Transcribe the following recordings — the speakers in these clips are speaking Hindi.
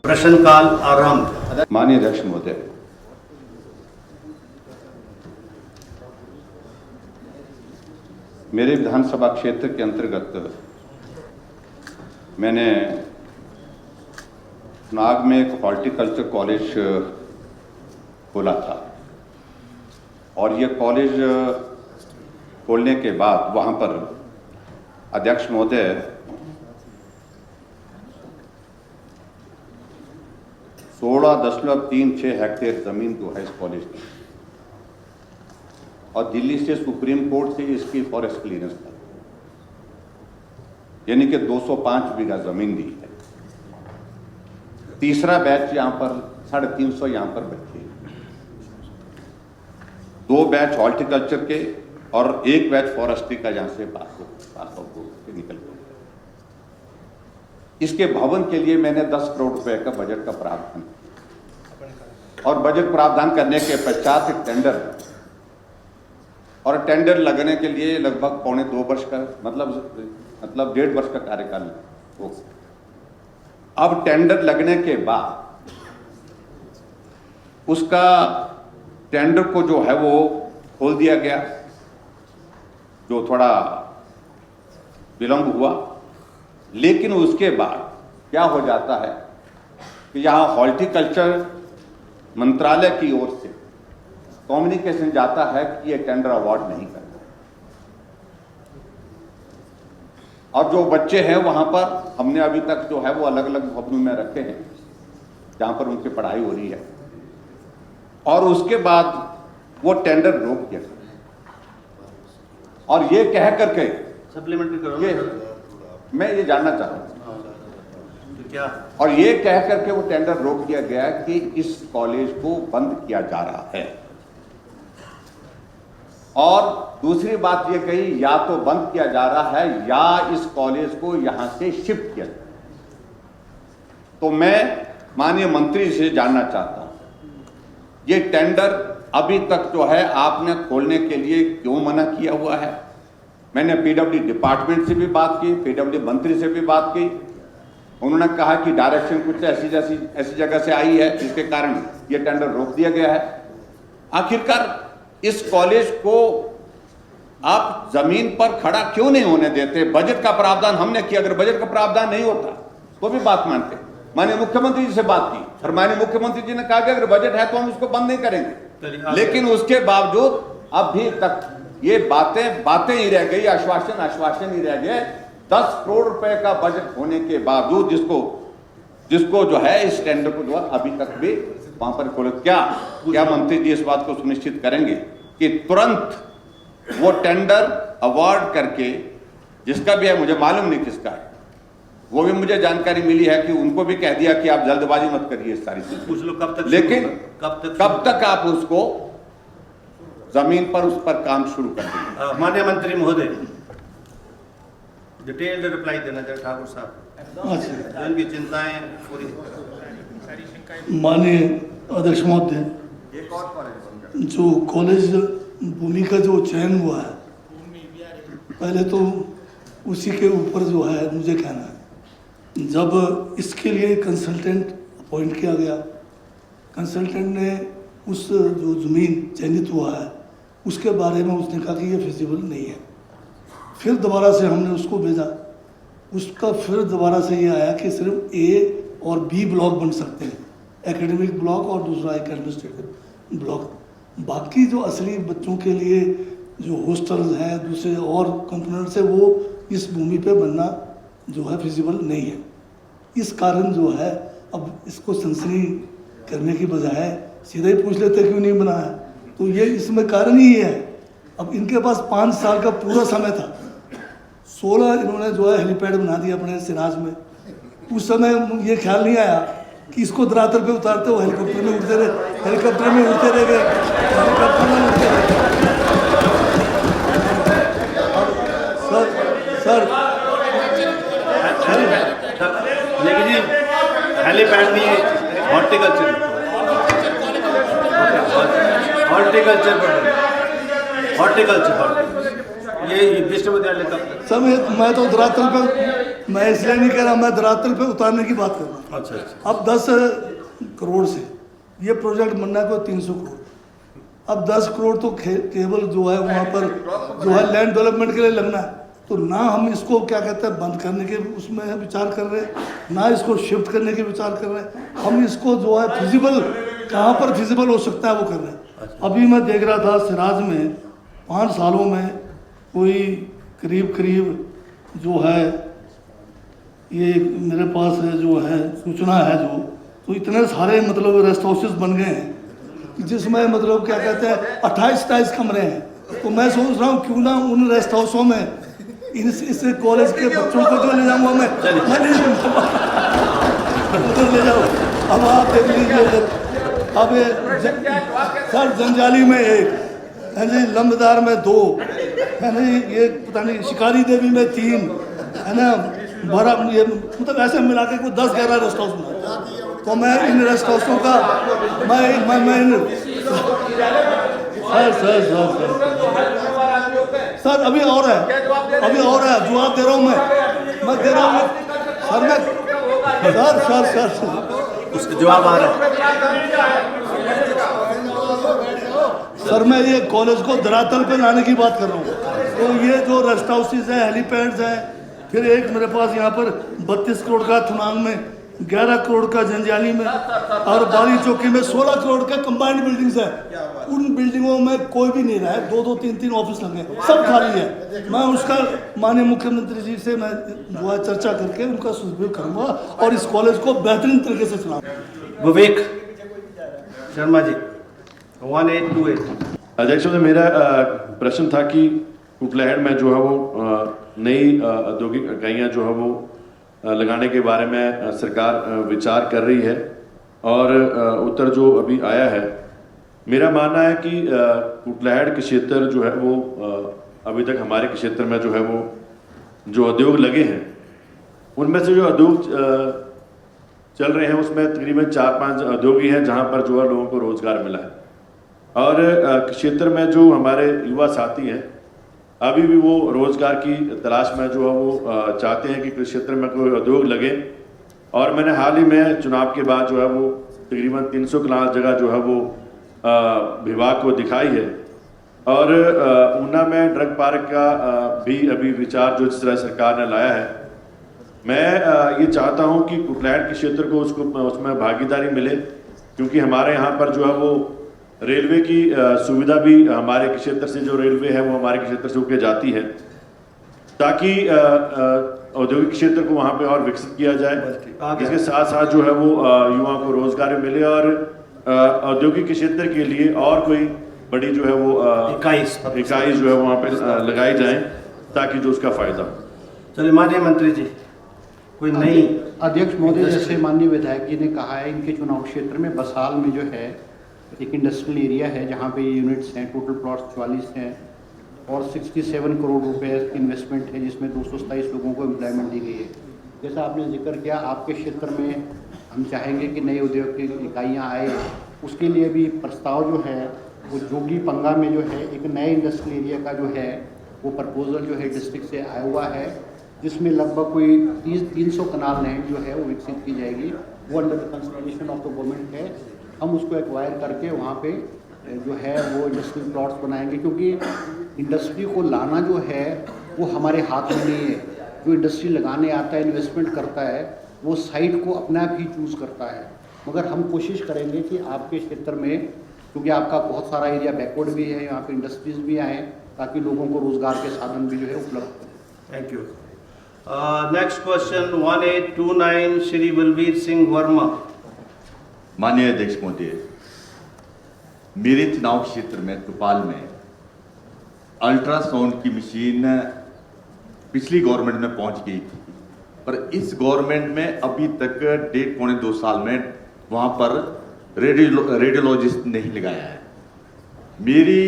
प्रश्नकाल आरंभ। माननीय अध्यक्ष महोदय, मेरे विधानसभा क्षेत्र के अंतर्गत मैंने नाग में एक हॉर्टिकल्चर कॉलेज खोला था और ये कॉलेज खोलने के बाद वहां पर अध्यक्ष महोदय 16.36 हेक्टेयर जमीन जो है इस कॉलेज की, और दिल्ली से सुप्रीम कोर्ट से इसकी फॉरेस्ट क्लियरेंस था, यानी कि 205 बीघा जमीन दी है। तीसरा बैच यहां पर 350 यहां पर बच्चे, 2 बैच हॉर्टिकल्चर के और 1 बैच फॉरेस्ट्री का यहां से पास आउट निकल गया। इसके भवन के लिए मैंने 10 करोड़ रुपए का बजट का प्रावधान किया और बजट प्रावधान करने के पश्चात एक टेंडर, और टेंडर लगने के लिए लगभग 2.25 वर्ष का मतलब 1.5 वर्ष का कार्यकाल हो। अब टेंडर लगने के बाद उसका टेंडर को जो है वो खोल दिया गया, जो थोड़ा विलंब हुआ। लेकिन उसके बाद क्या हो जाता है कि यहाँ हॉर्टिकल्चर मंत्रालय की ओर से कम्युनिकेशन जाता है कि ये टेंडर अवार्ड नहीं करना, और जो बच्चे हैं वहां पर हमने अभी तक जो है वो अलग अलग भवनों में रखे हैं जहां पर उनकी पढ़ाई हो रही है, और उसके बाद वो टेंडर रोक दिया और ये कह करके सप्लीमेंट्री करो, मैं ये जानना चाहता हूं तो क्या, और ये कह करके वो टेंडर रोक दिया गया कि इस कॉलेज को बंद किया जा रहा है। और दूसरी बात ये कही, या तो बंद किया जा रहा है या इस कॉलेज को यहां से शिफ्ट किया जाए। तो मैं माननीय मंत्री से जानना चाहता हूं, ये टेंडर अभी तक जो है आपने खोलने के लिए क्यों मना किया हुआ है? मैंने पीडब्ल्यू डिपार्टमेंट से भी बात की, पीडब्ल्यू मंत्री से भी बात की, उन्होंने कहा कि डायरेक्शन कुछ ऐसी जगह से आई है जिसके कारण ये टेंडर रोक दिया गया है। आखिरकार इस कॉलेज को आप जमीन पर खड़ा क्यों नहीं होने देते? बजट का प्रावधान हमने किया, अगर बजट का प्रावधान नहीं होता तो भी बात मानते। माननीय मुख्यमंत्री जी से बात की और माननीय मुख्यमंत्री जी ने कहा कि अगर बजट है तो हम उसको बंद नहीं करेंगे, लेकिन उसके बावजूद अभी तक ये बातें ही रह गई, आश्वासन ही रह गए। 10 करोड़ रुपए का बजट होने के बावजूद जिसको जो है इस टेंडर को जो है अभी तक भी वहां पर खोले। क्या मंत्री जी इस बात को सुनिश्चित करेंगे कि तुरंत वो टेंडर अवार्ड करके, जिसका भी है, मुझे मालूम नहीं किसका है, वो भी मुझे जानकारी मिली है कि उनको भी कह दिया कि आप जल्दबाजी मत करिए इस सारी चीज, पूछ लो कब तक, लेकिन कब तक आप उसको जमीन पर उस पर काम शुरू कर देंगे? माननीय मंत्री महोदय डिटेल्ड रिप्लाई देना चाहिए ठाकुर साहब, जिनकी चिंताएं पूरी। माननीय अध्यक्ष महोदय, जो कॉलेज भूमि का जो चयन हुआ है, पहले तो उसी के ऊपर जो है मुझे कहना है, जब इसके लिए कंसल्टेंट अपॉइंट किया गया, कंसल्टेंट ने उस जो ज़मीन चयनित हुआ है उसके बारे में उसने कहा कि ये फिजिबल नहीं है। फिर दोबारा से हमने उसको भेजा, उसका फिर दोबारा से ये आया कि सिर्फ ए और बी ब्लॉक बन सकते हैं, एकेडमिक ब्लॉक और दूसरा एक एडमिनिस्ट्रेटिव ब्लॉक। बाकी जो असली बच्चों के लिए जो हॉस्टल्स हैं, दूसरे और कंपोनेंट्स है, वो इस भूमि पे बनना जो है फिजिबल नहीं है। इस कारण जो है अब इसको सनसनी करने की बजाय सीधे ही पूछ लेते क्यों नहीं बना है, तो ये इसमें कारण ही है। अब इनके पास 5 साल का पूरा समय था, 16 इन्होंने जो है हेलीपैड बना दिया अपने सिराज में। उस समय ये ख्याल नहीं आया कि इसको धरातल पे उतारते हो, हेलीकॉप्टर में उड़ते रहे, हेलीकॉप्टर में उड़ते रह गए, हेलीकॉप्टर में उड़ते रहे। सर लेकिन ये हेलीपैड नहीं है, हॉर्टिकल्चर ये विश्वविद्यालय का सर मैं तो धरातल पे मैं इसलिए नहीं कह रहा, मैं धरातल पे उतारने की बात कर रहा हूँ। अच्छा अच्छा। अब 10 करोड़ से ये प्रोजेक्ट बनना को 300 करोड़, अब 10 करोड़ तो केवल जो है वहाँ पर जो है लैंड डेवलपमेंट के लिए लगना है। तो ना हम इसको क्या कहते हैं बंद करने के उसमें विचार कर रहे हैं, ना इसको शिफ्ट करने के विचार कर रहे हैं। हम इसको जो है फिजिबल कहाँ पर फिजिबल हो सकता है वो कर रहे हैं। अभी मैं देख रहा था सिराज में 5 सालों में कोई करीब करीब जो है ये मेरे पास है जो है सूचना है जो, तो इतने सारे मतलब रेस्ट हाउसेस बन गए हैं जिसमें मतलब क्या कहते हैं 28-27 कमरे हैं। तो मैं सोच रहा हूँ क्यों ना उन रेस्ट हाउसों में इस कॉलेज के बच्चों को जो ले जाऊँगा मैं उधर ले जाऊँ। अब आप देख लीजिए, अब सर जंजाली में 1 है जी, लंबदार में 2 है ना, ये पता नहीं शिकारी देवी में 3 है ना, बड़ा ये मतलब ऐसे मिला के कोई 10-11 रेस्ट हाउस में। तो मैं इन रेस्ट हाउसों का सर अभी और है, जवाब दे रहा हूँ मैं दे रहा हूँ सर, मैं सर उसका जवाब आ रहा है सर। मैं ये कॉलेज को धरातल पे लाने की बात कर रहा हूँ। तो ये जो रेस्ट हाउसेज हैं, हेलीपैड्स हैं, फिर एक मेरे पास यहाँ पर 32 करोड़ का थुनांग में, 11 करोड़ का जंजाली में और बाली चौकी में 16 करोड़ का कंबाइंड बिल्डिंग्स है। उन बिल्डिंगों में कोई भी नहीं रहा है, 2-2, 3-3 ऑफिस लगे, सब खाली है। मैं उसका माननीय मुख्यमंत्री जी से मैं जो है चर्चा करके उनका सदुपयोग करूँगा और इस कॉलेज को बेहतरीन तरीके से चलाऊँगा। विवेक शर्मा जी 1828। अध्यक्ष महोदय, मेरा प्रश्न था कि कुटलैहड़ में जो है वो नई औद्योगिक इकाइयाँ जो है वो लगाने के बारे में सरकार विचार कर रही है और उत्तर जो अभी आया है, मेरा मानना है कि कुटलैहड़ के क्षेत्र जो है वो अभी तक हमारे क्षेत्र में जो है वो जो उद्योग लगे हैं उनमें से जो उद्योग चल रहे हैं उसमें तकरीबन 4-5 उद्योग ही हैं जहाँ पर जो है लोगों को रोजगार मिला है। और क्षेत्र में जो हमारे युवा साथी हैं अभी भी वो रोजगार की तलाश में जो है वो चाहते हैं कि कृषि क्षेत्र में कोई उद्योग लगे। और मैंने हाल ही में चुनाव के बाद जो है वो तकरीबन 300 कनाल जगह जो है वो विभाग को दिखाई है। और ऊना में ड्रग पार्क का भी अभी विचार जो जिस तरह सरकार ने लाया है, मैं ये चाहता हूँ कि कुटलैहड़ के क्षेत्र को उसमें भागीदारी मिले, क्योंकि हमारे यहाँ पर जो है वो रेलवे की सुविधा भी हमारे क्षेत्र से जो रेलवे है वो हमारे क्षेत्र से होकर जाती है, ताकि औद्योगिक क्षेत्र को वहाँ पे और विकसित किया जाए। इसके साथ साथ जो है वो युवाओं को रोजगार भी मिले और औद्योगिक क्षेत्र के लिए और कोई बड़ी जो है वो इकाई जो है वहाँ पे लगाई जाए ताकि जो उसका फायदा हो। चलिए माननीय मंत्री जी कोई नई। अध्यक्ष महोदय, जैसे माननीय विधायक जी ने कहा है, इनके चुनाव क्षेत्र में बसाल में जो है एक इंडस्ट्रियल एरिया है जहाँ पे यूनिट्स हैं, टोटल प्लॉट्स 44 हैं और 67 करोड़ रुपए इन्वेस्टमेंट है जिसमें 227 लोगों को एम्प्लॉयमेंट दी गई है। जैसा आपने जिक्र किया, आपके क्षेत्र में हम चाहेंगे कि नई औद्योगिक इकाइयाँ आए, उसके लिए भी प्रस्ताव जो है वो जोगी पंगा में जो है एक नए इंडस्ट्रियल एरिया का जो है वो प्रपोजल जो है डिस्ट्रिक्ट से आया हुआ है, जिसमें लगभग कोई 300 कनाल लैंड जो है वो विकसित की जाएगी। वो under the consideration of the government है। हम उसको एक्वायर करके वहाँ पे जो है वो इंडस्ट्रियल प्लॉट्स बनाएंगे, क्योंकि इंडस्ट्री को लाना जो है वो हमारे हाथ में नहीं है। जो इंडस्ट्री लगाने आता है, इन्वेस्टमेंट करता है, वो साइट को अपना भी चूज़ करता है। मगर हम कोशिश करेंगे कि आपके क्षेत्र में, क्योंकि आपका बहुत सारा एरिया बैकवर्ड भी है, यहाँ पे इंडस्ट्रीज भी आएँ ताकि लोगों को रोज़गार के साधन भी जो है उपलब्ध हो। Thank you. Next question 1829 Shri Balbir Singh Verma. माननीय अध्यक्ष महोदय, मेरे चुनाव क्षेत्र में तुपाल में अल्ट्रासाउंड की मशीन पिछली गवर्नमेंट में पहुंच गई थी, पर इस गवर्नमेंट में अभी तक 1.5-2 साल में वहां पर रेडियोलॉजिस्ट नहीं लगाया है। मेरी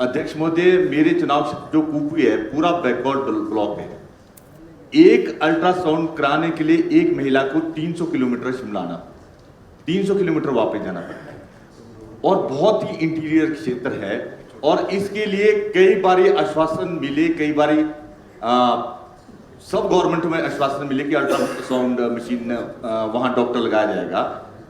अध्यक्ष महोदय, मेरे चुनाव क्षेत्र जो कुपी है पूरा बैकवर्ड ब्लॉक है। एक अल्ट्रासाउंड कराने के लिए एक महिला को 300 किलोमीटर शिमला आना, 300 किलोमीटर वापस जाना पड़ता है और बहुत ही इंटीरियर क्षेत्र है। और इसके लिए कई बार आश्वासन मिले, कई बार सब गवर्नमेंट में आश्वासन मिले कि अल्ट्रासाउंड मशीन वहां डॉक्टर लगाया जाएगा।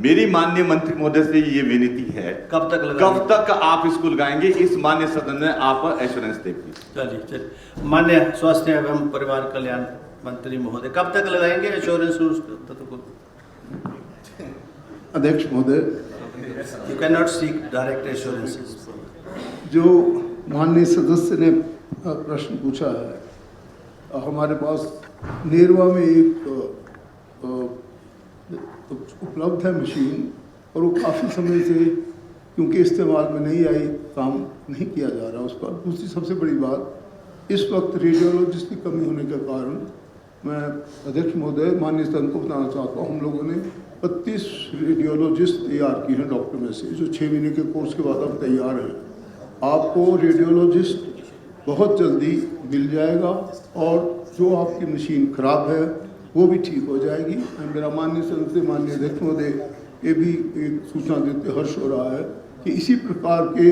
मेरी माननीय मंत्री महोदय से ये विनती है, कब तक लगाएंगे? कब तक आप इसको लगाएंगे, इस माननीय सदन में आप एश्योरेंस दें प्लीज। चलिए माननीय स्वास्थ्य एवं परिवार कल्याण मंत्री महोदय कब तक लगाएंगे एश्योरेंस? अध्यक्ष महोदय, you can not seek direct assurances. जो माननीय सदस्य ने प्रश्न पूछा है, हमारे पास नेरवा में एक उपलब्ध है मशीन, और वो काफ़ी समय से क्योंकि इस्तेमाल में नहीं आई, काम नहीं किया जा रहा उस पर। दूसरी सबसे बड़ी बात, इस वक्त रेडियोलॉजिस्ट की कमी होने के कारण मैं अध्यक्ष महोदय माननीय सदन को बताना चाहता हूँ, हम लोगों ने 32 रेडियोलॉजिस्ट तैयार किए हैं डॉक्टर में से, जो 6 महीने के कोर्स के बाद अब तैयार हैं। आपको रेडियोलॉजिस्ट बहुत जल्दी मिल जाएगा, और जो आपकी मशीन खराब है वो भी ठीक हो जाएगी। मेरा माननीय सदन से माननीय अध्यक्ष महोदय ये भी एक सूचना देते हर्ष हो रहा है कि इसी प्रकार के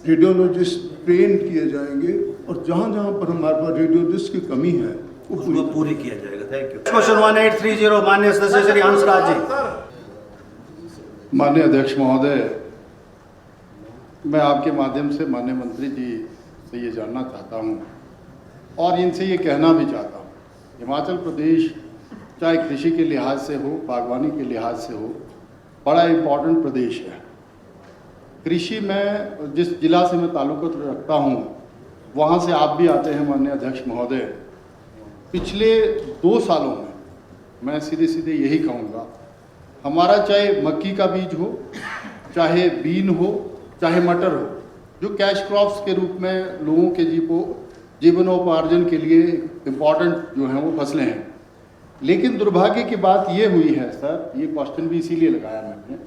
रेडियोलॉजिस्ट ट्रेन किए जाएंगे, और जहाँ जहाँ पर हमारे पास रेडियोलॉजिस्ट की कमी है उसको पूरी किया जाएगा। Thank you. क्वेश्चन 1830 माननीय सदस्य श्री हंसराज जी। माननीय अध्यक्ष महोदय, मैं आपके माध्यम से माननीय मंत्री जी से ये जानना चाहता हूँ और इनसे ये कहना भी चाहता हूँ, हिमाचल प्रदेश चाहे कृषि के लिहाज से हो, बागवानी के लिहाज से हो, बड़ा इम्पोर्टेंट प्रदेश है। कृषि में जिस जिला से मैं ताल्लुक़ रखता हूँ, वहाँ से आप भी आते हैं माननीय अध्यक्ष महोदय। पिछले 2 सालों में मैं सीधे सीधे यही कहूँगा, हमारा चाहे मक्की का बीज हो, चाहे बीन हो, चाहे मटर हो, जो कैश क्रॉप्स के रूप में लोगों के जीवनोपार्जन के लिए इम्पॉर्टेंट जो हैं वो फसलें हैं। लेकिन दुर्भाग्य की बात ये हुई है सर, ये क्वेश्चन भी इसीलिए लगाया मैंने,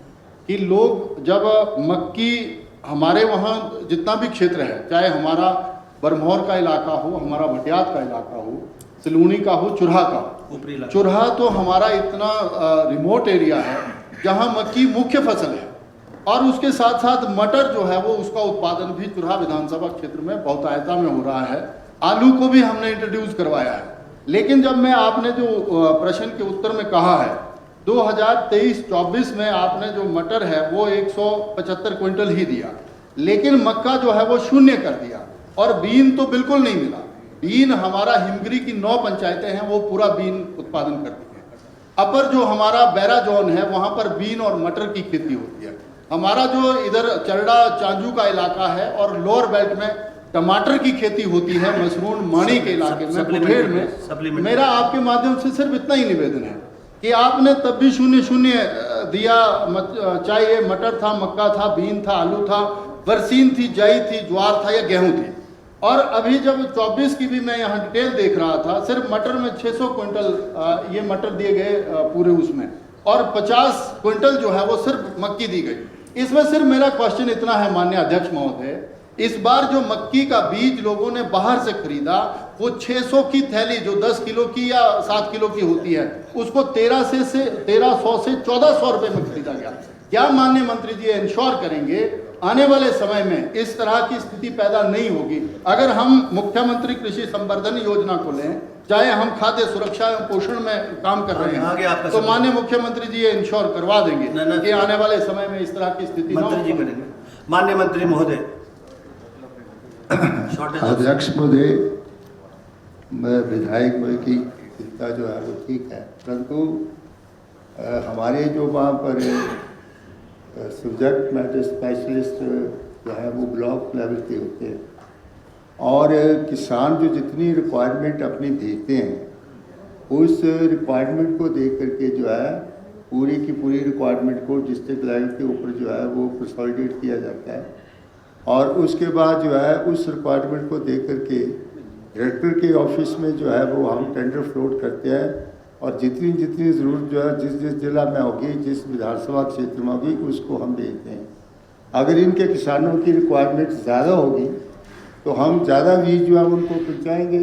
कि लोग जब मक्की, हमारे वहाँ जितना भी क्षेत्र है, चाहे हमारा बरमौर का इलाका हो, हमारा भटियात का इलाका हो, सिलूनी का हो, चुरहा का हो, चुरहा तो हमारा इतना रिमोट एरिया है जहाँ मक्की मुख्य फसल है, और उसके साथ साथ मटर जो है वो उसका उत्पादन भी चुरहा विधानसभा क्षेत्र में बहुतायता में हो रहा है। आलू को भी हमने इंट्रोड्यूस करवाया है। लेकिन जब मैं आपने जो प्रश्न के उत्तर में कहा है 2023-24 में आपने जो मटर है वो 175 क्विंटल ही दिया, लेकिन मक्का जो है वो 0 कर दिया, और बीन तो बिल्कुल नहीं मिला। बीन हमारा हिमगिरी की 9 पंचायतें हैं, वो पूरा बीन उत्पादन करती हैं। अपर जो हमारा बैरा जोन है वहाँ पर बीन और मटर की खेती होती है। हमारा जो इधर चरड़ा चांजू का इलाका है और लोअर बेल्ट में टमाटर की खेती होती है, मसरून माणी के इलाके में, बुढ़ेड़ में। मेरा आपके माध्यम से सिर्फ इतना ही निवेदन है कि आपने तब भी 0 दिया, चाहे ये मटर था, मक्का था, बीन था, आलू था, बरसीन थी, जई थी, ज्वार था या गेहूं थी। और अभी जब 24 की भी मैं यहाँ डिटेल देख रहा था, सिर्फ मटर में 600 क्विंटल ये मटर दिए गए पूरे उसमें, और 50 क्विंटल जो है वो सिर्फ मक्की दी गई। इसमें सिर्फ मेरा क्वेश्चन इतना है माननीय अध्यक्ष महोदय, इस बार जो मक्की का बीज लोगों ने बाहर से खरीदा, वो 600 की थैली जो 10 किलो की या 7 किलो की होती है, उसको 1300 से 1400 रुपए में खरीदा गया। क्या माननीय मंत्री जी इंश्योर करेंगे आने वाले समय में इस तरह की स्थिति पैदा नहीं होगी? अगर हम मुख्यमंत्री कृषि संवर्धन योजना को लें, चाहे हम खाद्य सुरक्षा एवं पोषण में काम कर रहे हैं, तो माननीय मुख्यमंत्री जी ये इंश्योर करवा देंगे कि आने वाले समय में इस तरह की स्थिति मंत्री जी करेंगे। माननीय मंत्री महोदय। अध्यक्ष महोदय, मैं विधायक की चिंता जो है वो ठीक है, परंतु हमारे जो वहाँ पर सब्जेक्ट मैटर स्पेशलिस्ट जो है वो ब्लॉक लेवल के होते हैं, और किसान जो जितनी रिक्वायरमेंट अपनी देते हैं उस रिक्वायरमेंट को देख करके जो है पूरी की पूरी रिक्वायरमेंट को डिस्ट्रिक्ट लेवल के ऊपर जो है वो कंसोलिडेट किया जाता है, और उसके बाद जो है उस रिक्वायरमेंट को देख करके डायरेक्टर के ऑफिस में जो है वो हम टेंडर फ्लोट करते हैं, और जितनी जितनी ज़रूरत जो है जिस जिस जिला में होगी, जिस विधानसभा क्षेत्र में होगी, उसको हम देते हैं। अगर इनके किसानों की रिक्वायरमेंट ज़्यादा होगी तो हम ज़्यादा बीज जो है उनको पहुँचाएँगे।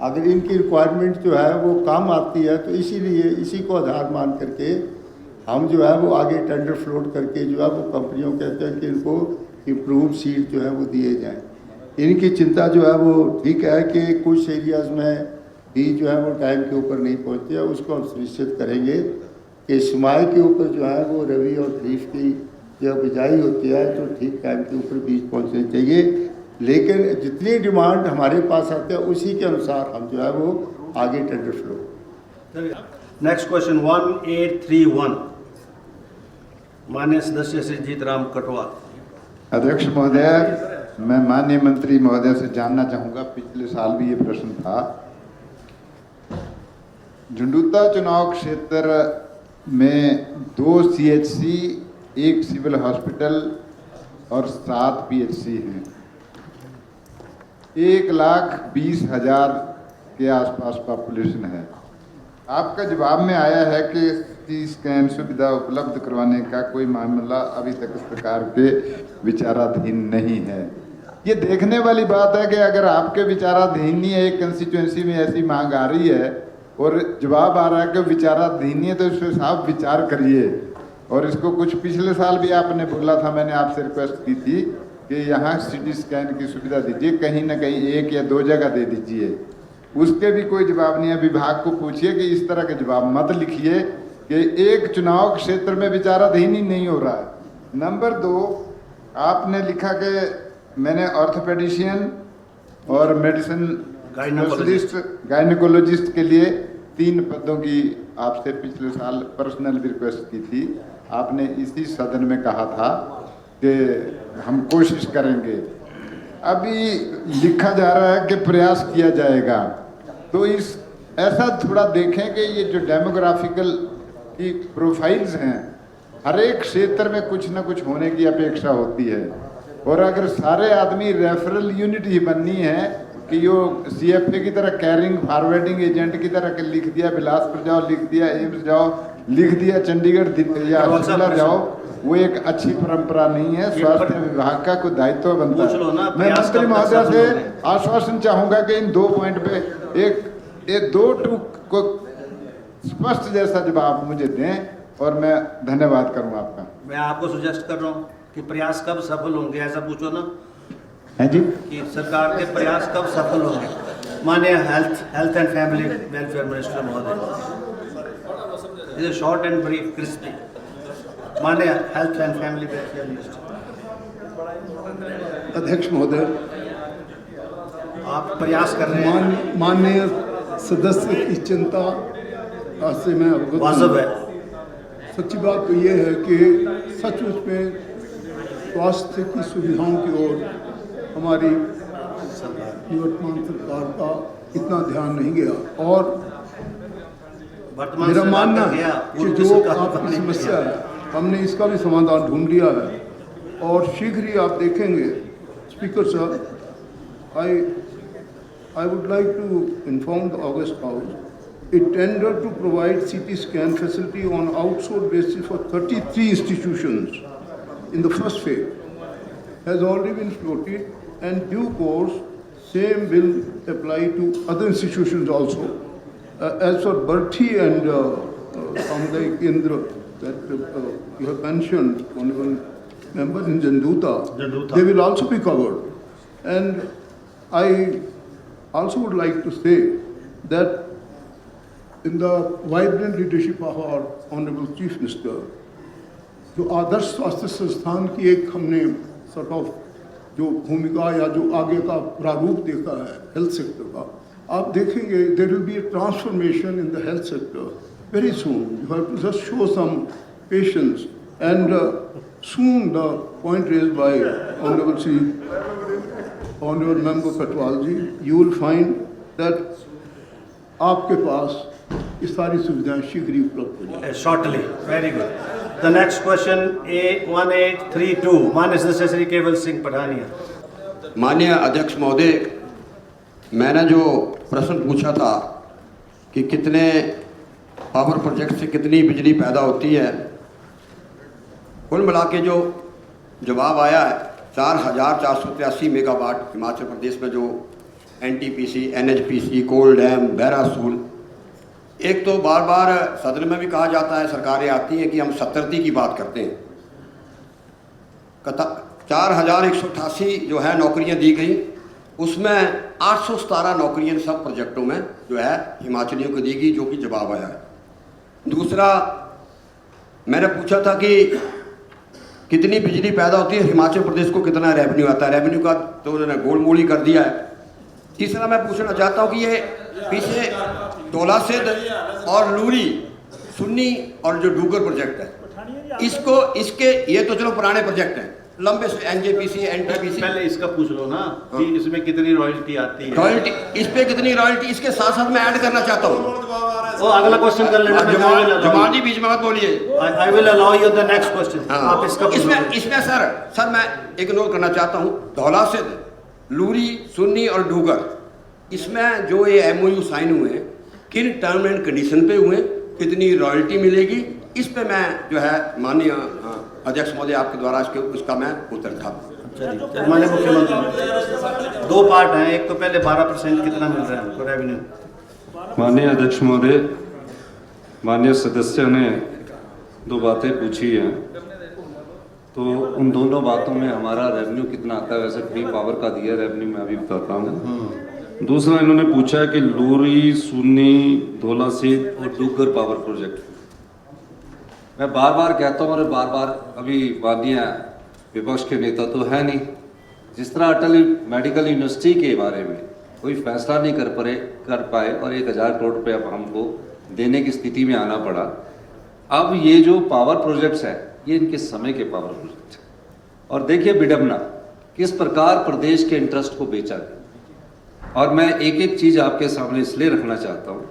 अगर इनकी रिक्वायरमेंट जो है वो कम आती है तो इसीलिए इसी को आधार मान करके हम जो है वो आगे टेंडर फ्लोट करके जो है वो कंपनियों कहते हैं कि इनको इम्प्रूव सीड जो है वो दिए जाएँ। इनकी चिंता जो है वो ठीक है कि कुछ एरियाज़ में बीज जो है वो टाइम के ऊपर नहीं पहुंचते हैं, उसको हम सुनिश्चित करेंगे कि समाई के ऊपर जो है वो रबी और खरीफ की जब बिजाई होती है तो ठीक टाइम के ऊपर बीज पहुंचने चाहिए। लेकिन जितनी डिमांड हमारे पास आती है उसी के अनुसार हम जो है वो आगे टेंडर फ्लो। नेक्स्ट क्वेश्चन 1831 माननीय सदस्य श्री जीतराम कटवाल। अध्यक्ष महोदय, मैं माननीय मंत्री महोदय से जानना चाहूँगा, पिछले साल भी ये प्रश्न था। झंडूता चुनाव क्षेत्र में 2 CHC, 1 सिविल हॉस्पिटल और 7 PHC हैं। 1,20,000 के आसपास पॉपुलेशन है। आपका जवाब में आया है कि CT स्कैन सुविधा उपलब्ध करवाने का कोई मामला अभी तक सरकार के विचाराधीन नहीं है। ये देखने वाली बात है कि अगर आपके विचाराधीन ही एक कंस्टिट्यूएंसी में ऐसी मांग आ रही है और जवाब आ रहा है कि विचाराधीन है, तो इस पर साफ विचार करिए। और इसको कुछ पिछले साल भी आपने बोला था, मैंने आपसे रिक्वेस्ट की थी कि यहाँ CT स्कैन की सुविधा दीजिए, कहीं ना कहीं 1 या 2 जगह दे दीजिए। उसके भी कोई जवाब नहीं है। विभाग को पूछिए कि इस तरह के जवाब मत लिखिए कि एक चुनाव क्षेत्र में विचाराधीन ही नहीं हो रहा है। नंबर 2, आपने लिखा कि मैंने ऑर्थोपेडिशियन और मेडिसिन स्पेशलिस्ट गायनेकोलॉजिस्ट के लिए 3 पदों की आपसे पिछले साल पर्सनल रिक्वेस्ट की थी। आपने इसी सदन में कहा था कि हम कोशिश करेंगे। अभी लिखा जा रहा है कि प्रयास किया जाएगा। तो इस ऐसा थोड़ा देखें कि ये जो डेमोग्राफिकल की प्रोफाइल्स हैं, हर एक क्षेत्र में कुछ ना कुछ होने की अपेक्षा होती है। और अगर सारे आदमी रेफरल यूनिट ही बननी है कि यो CFA की तरह कैरिंग फॉरवर्डिंग एजेंट की तरह के लिख दिया बिलासपुर जाओ, लिख दिया एम्स जाओ, लिख दिया चंडीगढ़ या शिमला जाओ, वो एक अच्छी परंपरा नहीं है। स्वास्थ्य विभाग का कोई दायित्व बनता है। मैं मंत्री महोदय से आश्वासन चाहूंगा कि इन 2 पॉइंट पे एक 2 टूक को स्पष्ट जैसा जवाब मुझे दें और मैं धन्यवाद करूं आपका। मैं आपको सुजेस्ट कर रहा हूँ कि प्रयास कब सफल होंगे, ऐसा पूछो ना है जी, कि सरकार के प्रयास कब सफल होंगे। माननीय health and family welfare minister महोदय, is short and brief crispy. माननीय health and family welfare minister. अध्यक्ष महोदय, आप प्रयास कर रहे हैं, माननीय सदस्य की चिंता से मैं अवगत वाजिब है। सच्ची बात तो ये है कि सचमुच में स्वास्थ्य की सुविधाओं की ओर हमारी निवर्तमान सरकार का इतना ध्यान नहीं गया। और मेरा मानना है कि जो आपकी समस्या है, हमने इसका भी समाधान ढूंढ लिया है और शीघ्र ही आप देखेंगे। Speaker sir, I would like to inform the August House, a tender to provide CT scan facility on outsourced basis for 33 institutions in the first phase has already been floated, and due course same will apply to other institutions also. As for Barthi and Samudayi Kendra that you have mentioned, honorable member in Janduta, they will also be covered. And I also would like to say that in the vibrant leadership of our honorable chief minister, जो आदर्श स्वास्थ्य संस्थान की एक हमने सॉर्ट ऑफ जो भूमिका या जो आगे का प्रारूप देखा है हेल्थ सेक्टर का, आप देखेंगे there will be a transformation in the health sector very soon. You have to just show some patience and soon the point raised by honorable member Katwal ji, you will find that आपके पास ये सारी सुविधाएं शीघ्र ही उपलब्ध हो जाएंगी। Shortly, very good. The next question A1832 माननीय सदस्य श्री केवल सिंह पठानिया। माननीय अध्यक्ष महोदय, मैंने जो प्रश्न पूछा था कि कितने पावर प्रोजेक्ट से कितनी बिजली पैदा होती है, कुल मिला के जो जवाब आया है 4,483 मेगावाट हिमाचल प्रदेश में जो NTPC, NHPC, कोल डैम, बैरासूल। एक तो बार बार सदन में भी कहा जाता है, सरकारें आती हैं कि हम 70 की बात करते हैं। 4,188 जो है नौकरियां दी गई, उसमें 817 नौकरियां सब प्रोजेक्टों में जो है हिमाचलियों को देगी, जो कि जवाब आया है। दूसरा, मैंने पूछा था कि कितनी बिजली पैदा होती है, हिमाचल प्रदेश को कितना रेवेन्यू आता है, रेवेन्यू का तो उन्होंने गोलमोल ही कर दिया है। तीसरा, मैं पूछना चाहता हूँ कि ये पीछे धौलासिद्ध और लूरी, सुन्नी और जो डूगर प्रोजेक्ट है, इसके ये तो चलो पुराने प्रोजेक्ट हैं, लंबे से एनजेपीसी, एनटीपीसी। पहले इसका पूछ लो ना कि इसमें कितनी रॉयल्टी आती है। रॉयल्टी, इस पे कितनी रॉयल्टी, इसके साथ साथ मैं ऐड करना चाहता हूँ। वो अगला क्वेश्चन कर लेना। जमाल जी बीच में मत बोलिए। I will allow you the next question. आप इसका इसमें सर मैं इग्नोर करना चाहता हूँ, धौलासिद्ध, लूरी, सुन्नी और डूगर, इसमें जो ये एमओयू साइन हुए हैं, किन टर्म एंड कंडीशन पे हुए, कितनी रॉयल्टी मिलेगी, इस पे मैं जो है माननीय अध्यक्ष महोदय आपके द्वारा उसका मैं उत्तर था। माननीय मुख्यमंत्री, दो पार्ट हैं, एक तो पहले 12% कितना मिल रहा है हमको रेवेन्यू। माननीय अध्यक्ष महोदय, माननीय सदस्य ने दो बातें पूछी हैं, तो उन दोनों बातों में हमारा रेवेन्यू कितना आता है, वैसे फ्री पावर का दिया रेवेन्यू मैं अभी बताता हूँ। दूसरा, इन्होंने पूछा है कि लूरी, सुन्नी, धौलासिद्ध और डूगर पावर प्रोजेक्ट। मैं बार बार कहता हूँ और बार बार अभी माननीय विपक्ष के नेता तो है नहीं, जिस तरह अटल मेडिकल यूनिवर्सिटी के बारे में कोई फैसला नहीं कर पाए और 1000 करोड़ रुपये अब हमको देने की स्थिति में आना पड़ा। अब ये जो पावर प्रोजेक्ट्स है, ये इनके समय के पावर प्रोजेक्ट है। और देखिए विडंबना, किस प्रकार प्रदेश के इंटरेस्ट को बेचा गया। और मैं एक एक चीज़ आपके सामने इसलिए रखना चाहता हूँ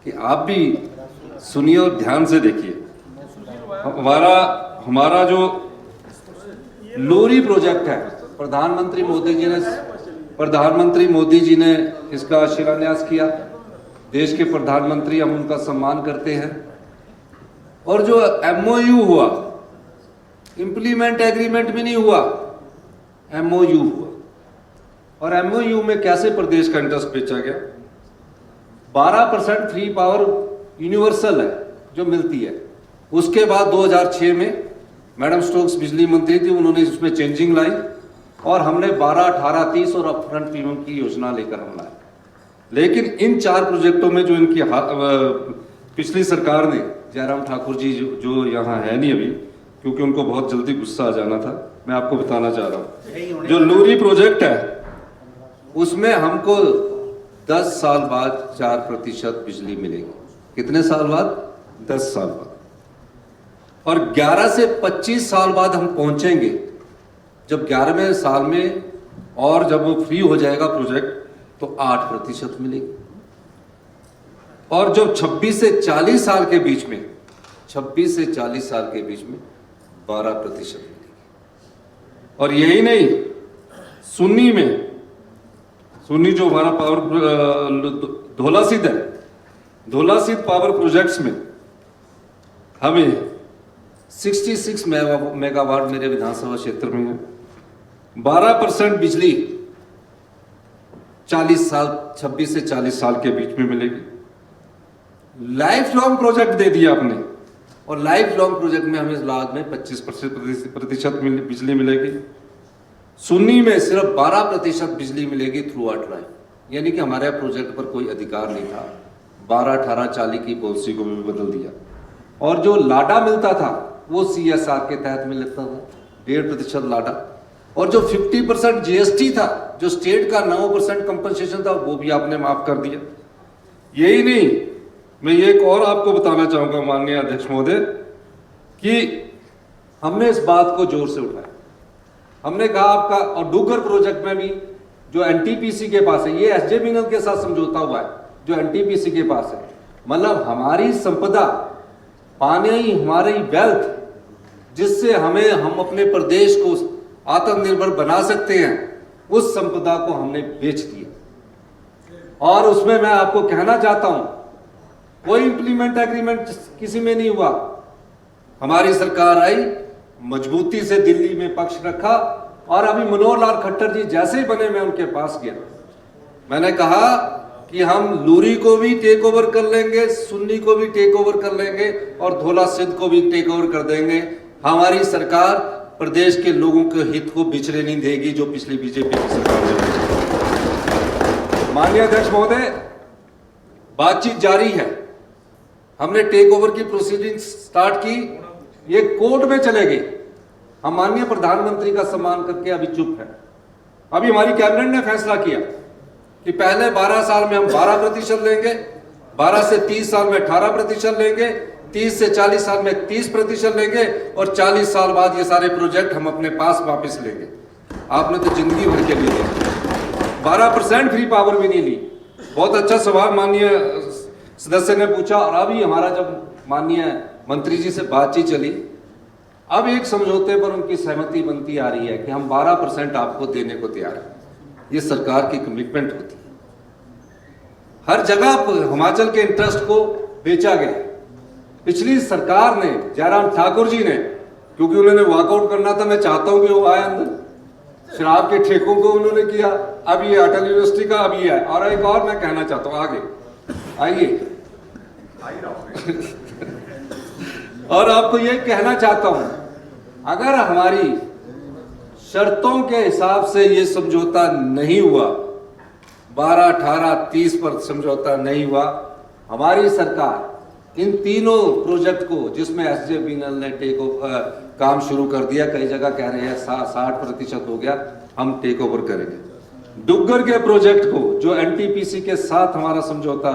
कि आप भी सुनिए और ध्यान से देखिए। हमारा जो लोरी प्रोजेक्ट है, प्रधानमंत्री मोदी जी ने इसका शिलान्यास किया। देश के प्रधानमंत्री, हम उनका सम्मान करते हैं। और जो एमओयू हुआ, इंप्लीमेंट एग्रीमेंट भी नहीं हुआ, एमओयू हुआ। और एमओयू में कैसे प्रदेश का इंटरेस्ट बेचा गया। 12% फ्री पावर यूनिवर्सल है जो मिलती है। उसके बाद 2006 में मैडम स्टोक्स बिजली मंत्री थी, उन्होंने इसमें चेंजिंग लाई और हमने 12, 18, 30 और अपफ्रंट प्रीमियम की योजना लेकर हम लाए। लेकिन इन 4 प्रोजेक्टों में जो इनकी पिछली सरकार ने, जयराम ठाकुर जी जो यहाँ है नहीं अभी, क्योंकि उनको बहुत जल्दी गुस्सा आ जाना था, मैं आपको बताना चाह रहा हूँ। जो लूरी प्रोजेक्ट है उसमें हमको 10 साल बाद 4% बिजली मिलेगी। कितने साल बाद? 10 साल बाद। और 11 से 25 साल बाद हम पहुंचेंगे, जब 11वें साल में और जब वो फ्री हो जाएगा प्रोजेक्ट तो 8% मिलेगी। और जो 26 से 40 साल के बीच में 12% मिलेगी। और यही नहीं, सुन्नी जो हमारा पावर धौलासिद्ध है, धौलासिद्ध पावर प्रोजेक्ट्स में हमें 66 मेगावाट मेरे विधानसभा क्षेत्र में है। 12% बिजली 26 से 40 साल के बीच में मिलेगी। लाइफ लॉन्ग प्रोजेक्ट दे दिया आपने, और लाइफ लॉन्ग प्रोजेक्ट में हमें लाख में 25% बिजली मिलेगी। सुन्नी में सिर्फ 12% बिजली मिलेगी थ्रू आउट लाइफ, यानी कि हमारे प्रोजेक्ट पर कोई अधिकार नहीं था। 12, 18, 40 की पॉलिसी को भी बदल दिया। और जो लाडा मिलता था वो CSR के तहत मिलता था, 1.5% लाडा। और जो 50% GST था, जो स्टेट का 9% कंपनसेशन था, वो भी आपने माफ कर दिया। यही नहीं, मैं ये एक और आपको बताना चाहूंगा माननीय अध्यक्ष महोदय कि हमने इस बात को जोर से उठाया। हमने कहा आपका, और डूगर प्रोजेक्ट में भी जो NTPC के पास है, ये SJ मिनल के साथ समझौता हुआ है, जो NTPC के पास है, मतलब हमारी संपदा, पानी हमारी वेल्थ, जिससे हम अपने प्रदेश को आत्मनिर्भर बना सकते हैं, उस संपदा को हमने बेच दिया। और उसमें मैं आपको कहना चाहता हूं, कोई इंप्लीमेंट एग्रीमेंट किसी में नहीं हुआ। हमारी सरकार आई, मजबूती से दिल्ली में पक्ष रखा, और अभी मनोहर लाल खट्टर जी जैसे ही बने, मैं उनके पास गया, मैंने कहा कि हम लूरी को भी टेक ओवर कर लेंगे, सुन्नी को भी टेक ओवर कर लेंगे, और धौलासिद्ध को भी टेक ओवर कर देंगे। हमारी सरकार प्रदेश के लोगों के हित को बिछड़े नहीं देगी, जो पिछली बीजेपी की सरकार ने। माननीय अध्यक्ष महोदय, बातचीत जारी है। हमने टेक ओवर की प्रोसीडिंग स्टार्ट की, ये कोर्ट में चले गए। हम माननीय प्रधानमंत्री का सम्मान करके अभी चुप है। अभी हमारी कैबिनेट ने फैसला किया कि पहले 12 साल में हम 12% लेंगे, 12 से 30 साल में 18% लेंगे, 30 से 40 साल में 30% लेंगे और 40 साल बाद ये सारे प्रोजेक्ट हम अपने पास वापस लेंगे। आपने तो जिंदगी भर के लिए 12% फ्री पावर भी नहीं ली। बहुत अच्छा सवाल माननीय सदस्य ने पूछा। और अभी हमारा जब माननीय मंत्री जी से बातचीत चली, अब एक समझौते पर उनकी सहमति बनती आ रही है कि हम 12% आपको देने को तैयार हैं। ये सरकार की कमिटमेंट होती है। हर जगह हिमाचल के इंटरेस्ट को बेचा गया। पिछली सरकार ने, जयराम ठाकुर जी ने, क्योंकि उन्होंने वॉकआउट करना था, मैं चाहता हूं कि वो आए अंदर, शराब के ठेकों को उन्होंने किया, अब ये अटल यूनिवर्सिटी का अब ये है। और एक और मैं कहना चाहता हूं, आगे आइए और आपको ये कहना चाहता हूं, अगर हमारी शर्तों के हिसाब से ये समझौता नहीं हुआ, 12, 18, 30 पर समझौता नहीं हुआ, हमारी सरकार इन तीनों प्रोजेक्ट को, जिसमें SJVN ने टेक ओवर काम शुरू कर दिया, कई जगह कह रहे हैं 60% हो गया, हम टेक ओवर करेंगे। डुग्गर के प्रोजेक्ट को, जो NTPC के साथ हमारा समझौता,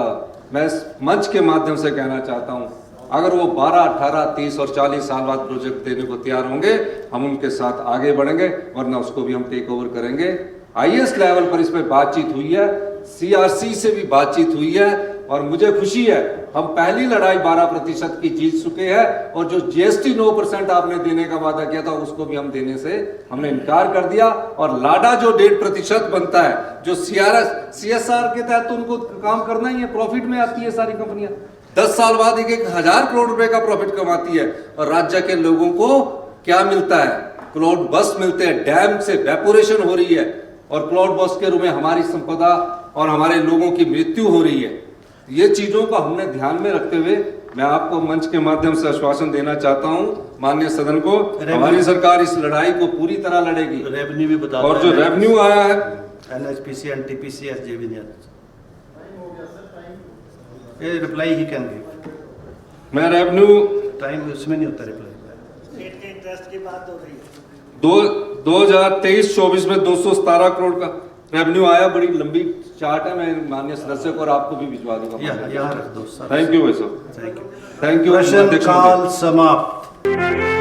मैं इस मंच के माध्यम से कहना चाहता हूं, अगर वो 12, 18, 30 और 40 साल बाद प्रोजेक्ट देने को तैयार होंगे, हम उनके साथ आगे बढ़ेंगे, वरना उसको भी हम टेक ओवर करेंगे। हाईएस्ट लेवल पर इस पर बातचीत हुई है, CRC से भी बातचीत हुई है और मुझे खुशी है, हम पहली लड़ाई 12% की जीत चुके हैं और जो GST 9% आपने देने का वादा किया था, उसको भी हम देने से हमने इनकार कर दिया। और लाडा जो 1.5% बनता है, जो CSR के तहत तो उनको काम करना ही है, प्रॉफिट में आती है सारी कंपनियां, 10 साल बाद 1,000 करोड़ रुपए का प्रॉफिट कमाती है। और राज्य के लोगों को क्या मिलता है? क्लाउड बस मिलते हैं, डैम से वेपोरेशन हो रही है और क्लाउड बस के रूप में हमारी संपदा और हमारे लोगों की मृत्यु हो रही है। ये चीजों को हमने ध्यान में रखते हुए मैं आपको मंच के माध्यम से आश्वासन देना चाहता हूं, माननीय सदन को, हमारी सरकार इस लड़ाई को पूरी तरह लड़ेगी। रेवेन्यू भी बता, और जो रेवेन्यू आया है NHPC, NTPC, SJVN, ये रिप्लाई ही कैन गिव। मैं रेवेन्यू टाइम उसमें नहीं होता रिप्लाई। इंटरेस्ट की बात हो रही है। 2023-24 में 217 करोड़ का रेवेन्यू आया। बड़ी लंबी चार्ट है, मैं माननीय सदस्य को और आपको भी भिजवा दूंगा। यहाँ रख दो सर। थैंक यू भाई साहब, thank you. Thank you. Question काल समाप्त।